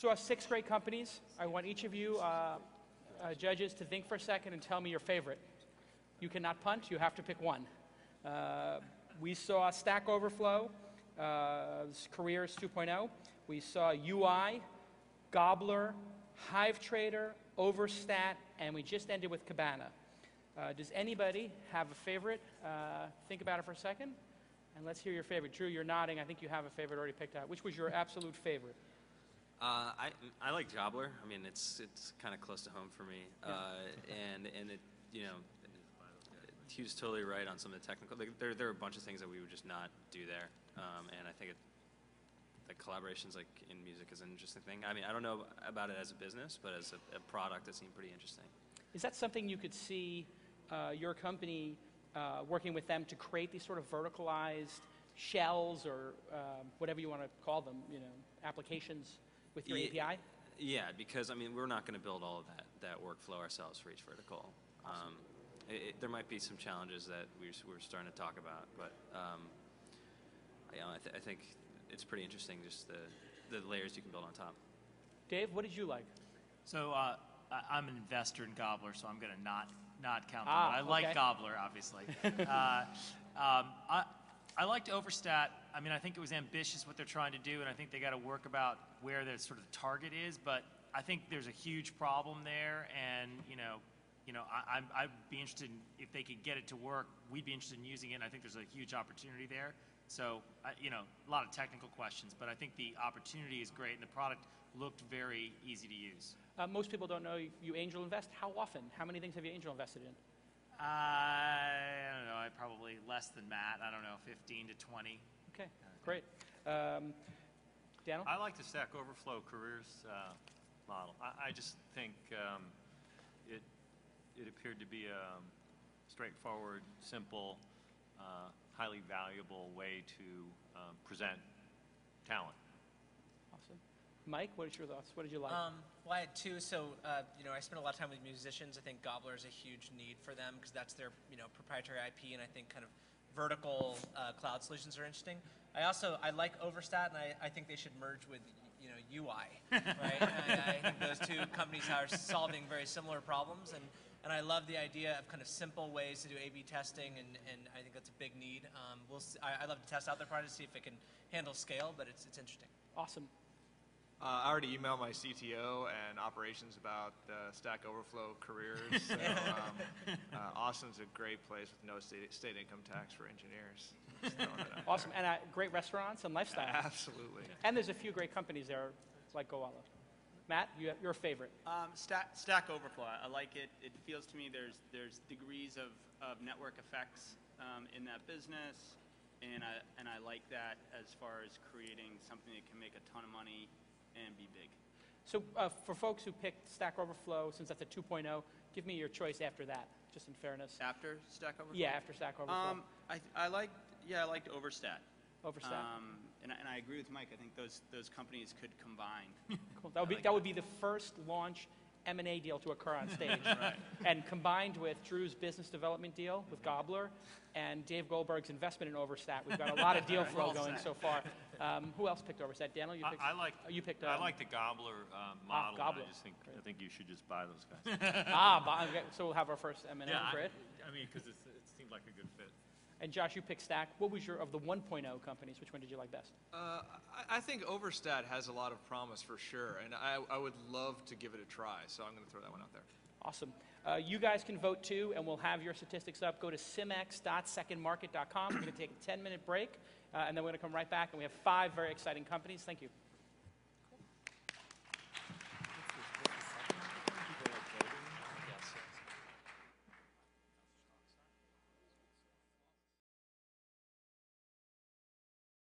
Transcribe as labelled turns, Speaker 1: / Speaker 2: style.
Speaker 1: saw 6 great companies. I want each of you judges to think for a second and tell me your favorite. You cannot punt. You have to pick one. We saw Stack Overflow, Careers 2.0. We saw UI, Gobbler, HiveTrader, Overstat, and we just ended with Kibana. Does anybody have a favorite? Think about it for a second, and let's hear your favorite. Drew, you're nodding. I think you have a favorite already picked out. Which was your absolute favorite?
Speaker 2: I like Gobbler. I mean, it's kind of close to home for me, and it, you know, he was totally right on some of the technical. There are a bunch of things that we would just not do there, and I think the collaborations like in music is an interesting thing. I mean, I don't know about it as a business, but as a product, it seemed pretty interesting.
Speaker 1: Is that something you could see your company working with them to create these sort of verticalized shells or whatever you want to call them, you know, applications with your API?
Speaker 2: Yeah, because I mean, we're not going to build all of that workflow ourselves for each vertical.
Speaker 1: Awesome.
Speaker 2: There might be some challenges that we're starting to talk about, but you know, I think it's pretty interesting, just the layers you can build on top.
Speaker 1: Dave, what did you like?
Speaker 3: So I'm an investor in Gobbler, so I'm going to not count them. But I like Gobbler, obviously. I liked Overstat. I mean, I think it was ambitious what they're trying to do, and I think they got to work about where their sort of target is. But I think there's a huge problem there, and you know, I'd be interested in, if they could get it to work. We'd be interested in using it. And I think there's a huge opportunity there. So, you know, a lot of technical questions, but I think the opportunity is great, and the product looked very easy to use.
Speaker 1: Most people don't know you angel invest. How often? How many things have you angel invested in?
Speaker 3: I don't know. I probably less than Matt. I don't know, 15 to 20.
Speaker 1: Okay, great. Daniel?
Speaker 4: I like the Stack Overflow careers model. I just think it appeared to be a straightforward, simple, highly valuable way to present talent.
Speaker 1: Awesome. Mike, what is your thoughts? What did you like?
Speaker 5: Well, I had 2. So, you know, I spent a lot of time with musicians. I think Gobbler is a huge need for them because that's their, you know, proprietary IP, and I think kind of vertical cloud solutions are interesting. I like Overstat, and I think they should merge with, you know, UI, right? I think those 2 companies are solving very similar problems, and I love the idea of kind of simple ways to do A/B testing, and I think that's a big need. I love to test out their product to see if it can handle scale, but it's interesting.
Speaker 1: Awesome.
Speaker 6: I already emailed my CTO and operations about Stack Overflow careers. So, Austin's a great place with no state income tax for engineers.
Speaker 1: Awesome, and great restaurants and lifestyle.
Speaker 6: Absolutely.
Speaker 1: And there's a few great companies there, like Goala. Matt, your favorite?
Speaker 7: Stack Overflow. I like it. It feels to me there's degrees of network effects in that business, and I like that as far as creating something that can make a ton of money and be big.
Speaker 1: So for folks who picked Stack Overflow, since that's a 2.0, give me your choice after that, just in fairness.
Speaker 7: After Stack Overflow?
Speaker 1: Yeah, after Stack Overflow.
Speaker 7: I liked Overstat.
Speaker 1: Overstat.
Speaker 7: And I agree with Mike. I think those companies could combine.
Speaker 1: Cool. That would be the first launch M&A deal to occur on stage.
Speaker 7: Right.
Speaker 1: And combined with Drew's business development deal with Gobbler and Dave Goldberg's investment in Overstat, we've got a lot of deal flow going so far. Who else picked Overstat? Daniel, you picked?
Speaker 4: I like the Gobbler model.
Speaker 1: Gobbler.
Speaker 4: I think you should just buy those guys.
Speaker 1: Okay, so we'll have our first M&A grid.
Speaker 4: I mean, because it seemed like a good fit.
Speaker 1: And Josh, you picked Stack. What was of the 1.0 companies, which one did you like best?
Speaker 6: I think Overstat has a lot of promise for sure, and I would love to give it a try, so I'm going to throw that one out there.
Speaker 1: Awesome. You guys can vote too, and we'll have your statistics up. Go to simex.secondmarket.com. We're going to take a 10-minute break, and then we're going to come right back, and we have 5 very exciting companies. Thank you.